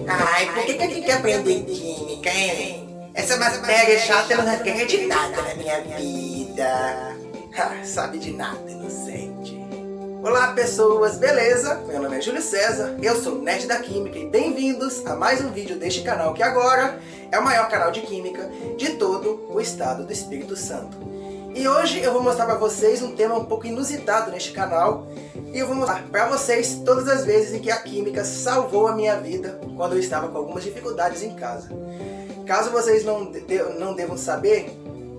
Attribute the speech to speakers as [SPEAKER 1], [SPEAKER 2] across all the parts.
[SPEAKER 1] Ai, por que a gente quer aprender química, hein? Essa matéria chata eu não quero de nada na minha vida. Sabe de nada, inocente. Olá pessoas, beleza? Meu nome é Júlio César, eu sou o Nerd da Química e bem-vindos a mais um vídeo deste canal que agora é o maior canal de Química de todo o estado do Espírito Santo. E hoje eu vou mostrar para vocês um tema um pouco inusitado neste canal e eu vou mostrar para vocês todas as vezes em que a Química salvou a minha vida quando eu estava com algumas dificuldades em casa. Caso vocês não devam saber,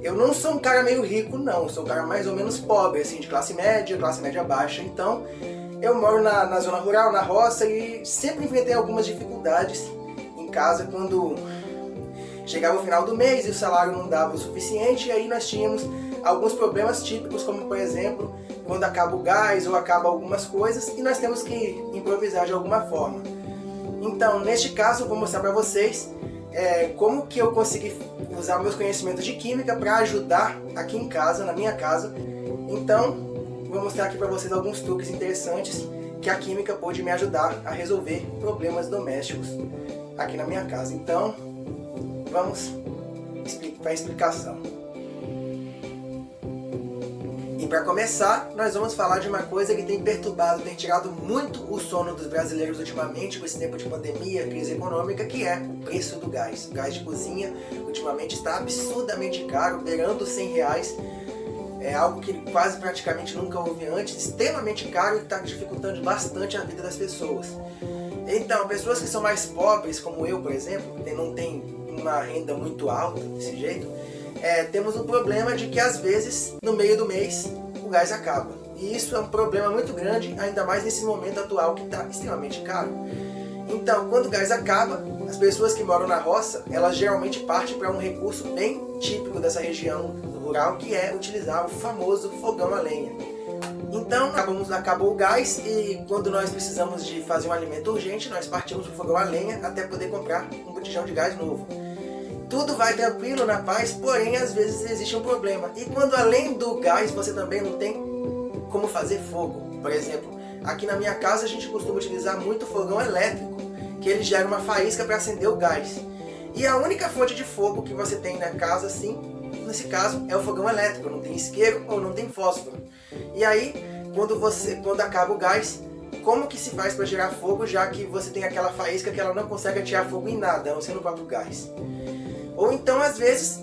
[SPEAKER 1] eu não sou um cara meio rico, não. Eu sou um cara mais ou menos pobre, assim, de classe média baixa. Então, eu moro na zona rural, na roça, e sempre enfrentei algumas dificuldades em casa quando chegava o final do mês e o salário não dava o suficiente. E aí nós tínhamos alguns problemas típicos, como por exemplo, quando acaba o gás ou acaba algumas coisas e nós temos que improvisar de alguma forma. Então, neste caso, eu vou mostrar para vocês como que eu consegui usar meus conhecimentos de química para ajudar aqui em casa, na minha casa. Então, vou mostrar aqui para vocês alguns truques interessantes que a química pôde me ajudar a resolver problemas domésticos aqui na minha casa. Então, vamos para a explicação. E para começar, nós vamos falar de uma coisa que tem perturbado, tem tirado muito o sono dos brasileiros ultimamente, com esse tempo de pandemia, crise econômica, que é o preço do gás. O gás de cozinha ultimamente está absurdamente caro, beirando R$100. É algo que quase praticamente nunca houve antes, extremamente caro e está dificultando bastante a vida das pessoas. Então, pessoas que são mais pobres, como eu, por exemplo, que não tem uma renda muito alta desse jeito, temos um problema de que às vezes no meio do mês o gás acaba. E isso é um problema muito grande, ainda mais nesse momento atual que está extremamente caro. Então, quando o gás acaba, as pessoas que moram na roça, elas geralmente partem para um recurso bem típico dessa região rural, que é utilizar o famoso fogão a lenha. Então, acabou o gás e quando nós precisamos de fazer um alimento urgente, nós partimos para o fogão a lenha até poder comprar um botijão de gás novo. Tudo vai tranquilo, na paz, porém às vezes existe um problema. E quando além do gás você também não tem como fazer fogo. Por exemplo, aqui na minha casa a gente costuma utilizar muito fogão elétrico, que ele gera uma faísca para acender o gás. E a única fonte de fogo que você tem na casa, assim, nesse caso, é o fogão elétrico. Não tem isqueiro ou não tem fósforo. E aí, quando acaba o gás, como que se faz para gerar fogo, já que você tem aquela faísca que ela não consegue atirar fogo em nada, a não ser no próprio gás? Ou então, às vezes,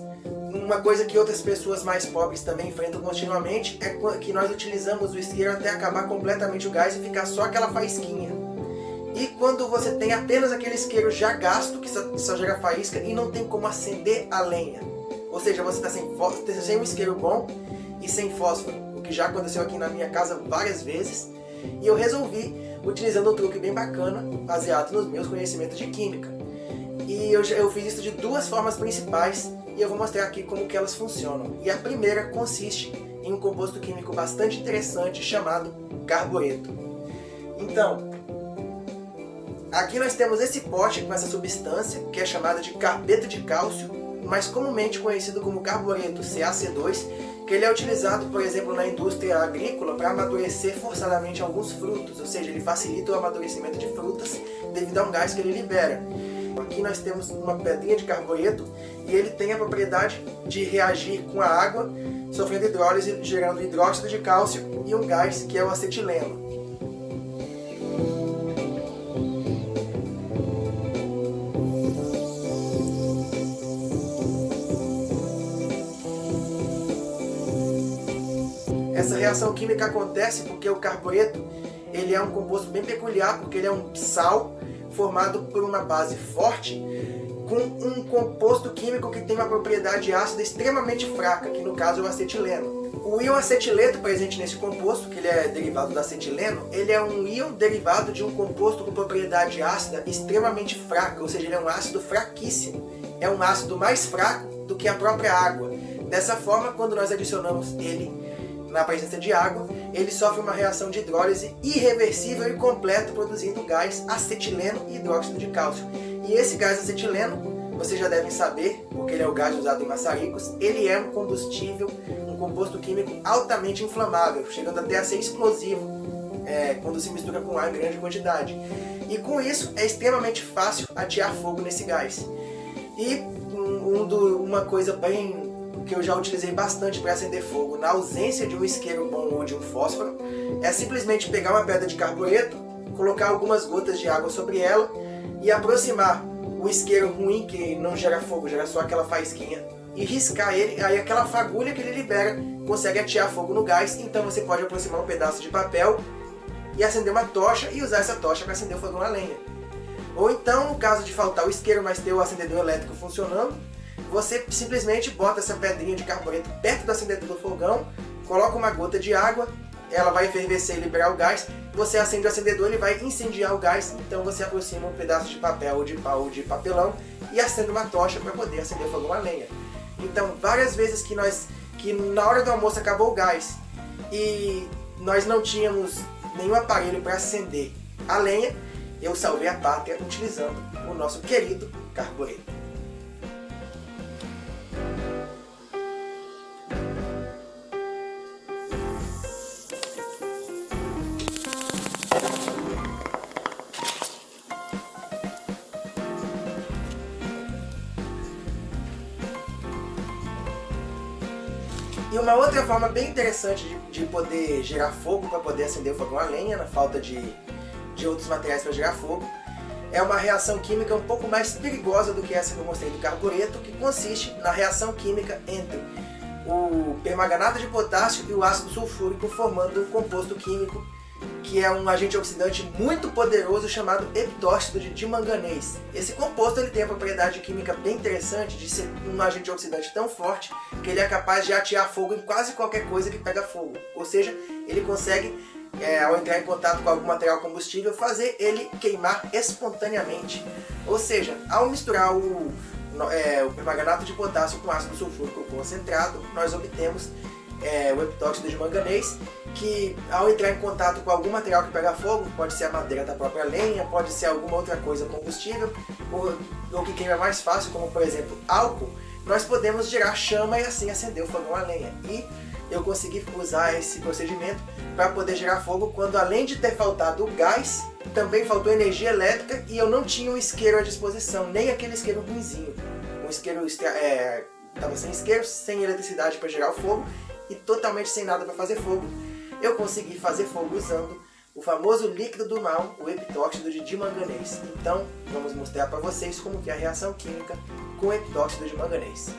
[SPEAKER 1] uma coisa que outras pessoas mais pobres também enfrentam continuamente é que nós utilizamos o isqueiro até acabar completamente o gás e ficar só aquela faísquinha. E quando você tem apenas aquele isqueiro já gasto, que só gera faísca e não tem como acender a lenha. Ou seja, você está sem um isqueiro bom e sem fósforo, o que já aconteceu aqui na minha casa várias vezes. E eu resolvi, utilizando um truque bem bacana, baseado nos meus conhecimentos de química. E eu fiz isso de duas formas principais e eu vou mostrar aqui como que elas funcionam. E a primeira consiste em um composto químico bastante interessante chamado carbureto. Então, aqui nós temos esse pote com essa substância que é chamada de carbeto de cálcio, mais comumente conhecido como carbureto CaC2, que ele é utilizado, por exemplo, na indústria agrícola para amadurecer forçadamente alguns frutos, ou seja, ele facilita o amadurecimento de frutas devido a um gás que ele libera. Aqui nós temos uma pedrinha de carbureto e ele tem a propriedade de reagir com a água, sofrendo hidrólise, gerando hidróxido de cálcio e um gás que é o acetileno. Essa reação química acontece porque o carbureto ele é um composto bem peculiar, porque ele é um sal formado por uma base forte com um composto químico que tem uma propriedade ácida extremamente fraca, que no caso é o acetileno. O íon acetileto presente nesse composto, que ele é derivado do acetileno, ele é um íon derivado de um composto com propriedade ácida extremamente fraca, ou seja, ele é um ácido fraquíssimo. É um ácido mais fraco do que a própria água. Dessa forma, quando nós adicionamos ele na presença de água, ele sofre uma reação de hidrólise irreversível e completa, produzindo gás acetileno e hidróxido de cálcio. E esse gás acetileno, vocês já devem saber, porque ele é o gás usado em maçaricos, ele é um combustível, um composto químico altamente inflamável, chegando até a ser explosivo quando se mistura com ar em grande quantidade. E com isso é extremamente fácil atear fogo nesse gás. E uma coisa bem que eu já utilizei bastante para acender fogo na ausência de um isqueiro bom ou de um fósforo é simplesmente pegar uma pedra de carbureto, colocar algumas gotas de água sobre ela e aproximar o isqueiro ruim, que não gera fogo, gera só aquela faísquinha, e riscar ele, aí aquela fagulha que ele libera consegue atear fogo no gás. Então você pode aproximar um pedaço de papel e acender uma tocha e usar essa tocha para acender o fogão a lenha. Ou então, no caso de faltar o isqueiro, mas ter o acendedor elétrico funcionando, você simplesmente bota essa pedrinha de carbureto perto do acendedor do fogão, coloca uma gota de água, ela vai efervescer e liberar o gás, você acende o acendedor, ele vai incendiar o gás, então você aproxima um pedaço de papel ou de pau ou de papelão e acende uma tocha para poder acender o fogão a lenha. Então, várias vezes que na hora do almoço acabou o gás e nós não tínhamos nenhum aparelho para acender a lenha, eu salvei a pátria utilizando o nosso querido carbureto. E uma outra forma bem interessante de poder gerar fogo para poder acender o fogão a lenha, na falta de outros materiais para gerar fogo, é uma reação química um pouco mais perigosa do que essa que eu mostrei do carbureto, que consiste na reação química entre o permanganato de potássio e o ácido sulfúrico, formando um composto químico que é um agente oxidante muito poderoso chamado epitóxido de dimanganês. Esse composto ele tem a propriedade química bem interessante de ser um agente oxidante tão forte que ele é capaz de atear fogo em quase qualquer coisa que pega fogo. Ou seja, ele consegue, ao entrar em contato com algum material combustível, fazer ele queimar espontaneamente. Ou seja, ao misturar o permanganato de potássio com ácido sulfúrico concentrado, nós obtemos o epitóxido de manganês, que ao entrar em contato com algum material que pega fogo, pode ser a madeira da própria lenha, pode ser alguma outra coisa combustível, ou que queima mais fácil, como por exemplo álcool, nós podemos gerar chama e assim acender o fogão a lenha. E eu consegui usar esse procedimento para poder gerar fogo quando, além de ter faltado o gás, também faltou energia elétrica e eu não tinha um isqueiro à disposição, nem aquele isqueiro ruinzinho. Um isqueiro estava sem isqueiro, sem eletricidade para gerar o fogo e totalmente sem nada para fazer fogo. Eu consegui fazer fogo usando o famoso líquido do mal, o epitóxido de dimanganês. Então, vamos mostrar para vocês como que é a reação química com o epitóxido de manganês.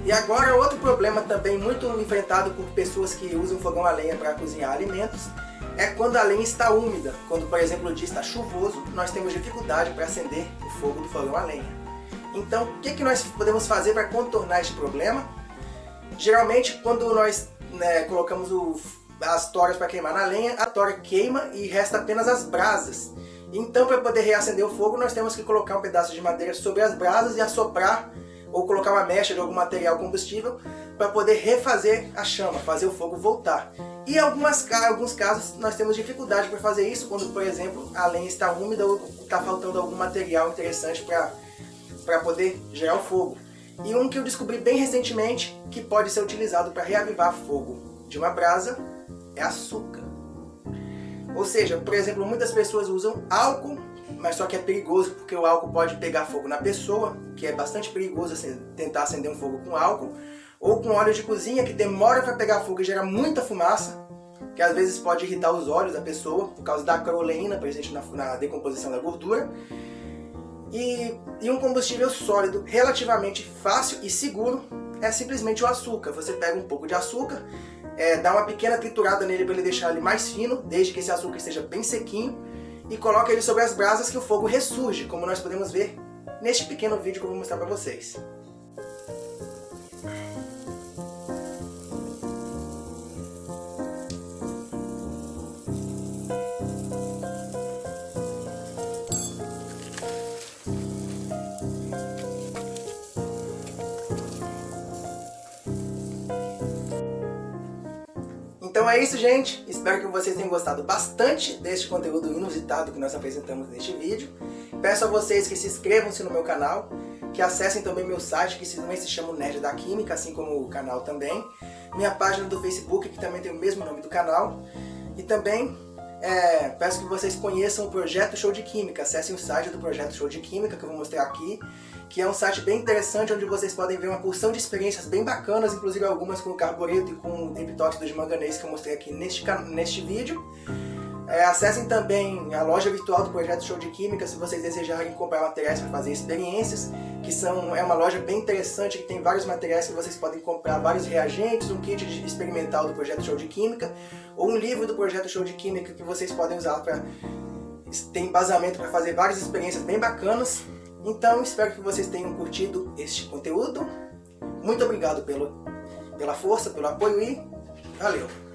[SPEAKER 1] E agora, outro problema também muito enfrentado por pessoas que usam fogão a lenha para cozinhar alimentos é quando a lenha está úmida. Quando, por exemplo, o dia está chuvoso, nós temos dificuldade para acender o fogo do fogão a lenha. Então, o que nós podemos fazer para contornar este problema? Geralmente, quando nós colocamos as toras para queimar na lenha, a tora queima e resta apenas as brasas. Então, para poder reacender o fogo, nós temos que colocar um pedaço de madeira sobre as brasas e assoprar, ou colocar uma mecha de algum material combustível para poder refazer a chama, fazer o fogo voltar. E em alguns casos nós temos dificuldade para fazer isso, quando, por exemplo, a lenha está úmida ou está faltando algum material interessante para poder gerar o fogo. E um que eu descobri bem recentemente, que pode ser utilizado para reavivar fogo de uma brasa, é açúcar. Ou seja, por exemplo, muitas pessoas usam álcool, mas só que é perigoso porque o álcool pode pegar fogo na pessoa, que é bastante perigoso tentar acender um fogo com álcool, ou com óleo de cozinha que demora para pegar fogo e gera muita fumaça, que às vezes pode irritar os olhos da pessoa por causa da caroleína presente na decomposição da gordura. E um combustível sólido relativamente fácil e seguro é simplesmente o açúcar. Você pega um pouco de açúcar, dá uma pequena triturada nele para ele deixar ele mais fino, desde que esse açúcar esteja bem sequinho, e coloca ele sobre as brasas que o fogo ressurge, como nós podemos ver neste pequeno vídeo que eu vou mostrar para vocês. Então é isso, gente. Espero que vocês tenham gostado bastante deste conteúdo inusitado que nós apresentamos neste vídeo. Peço a vocês que se inscrevam-se no meu canal, que acessem também meu site, que também se chama Nerd da Química, assim como o canal também. Minha página do Facebook, que também tem o mesmo nome do canal. E também peço que vocês conheçam o Projeto Show de Química. Acessem o site do Projeto Show de Química, que eu vou mostrar aqui, que é um site bem interessante, onde vocês podem ver uma porção de experiências bem bacanas, inclusive algumas com carbureto e com triptóxido de manganês, que eu mostrei aqui neste vídeo. Acessem também a loja virtual do Projeto Show de Química, se vocês desejarem comprar materiais para fazer experiências, que é uma loja bem interessante, que tem vários materiais que vocês podem comprar, vários reagentes, um kit experimental do Projeto Show de Química, ou um livro do Projeto Show de Química que vocês podem usar para ter embasamento para fazer várias experiências bem bacanas. Então, espero que vocês tenham curtido este conteúdo. Muito obrigado pela força, pelo apoio e valeu!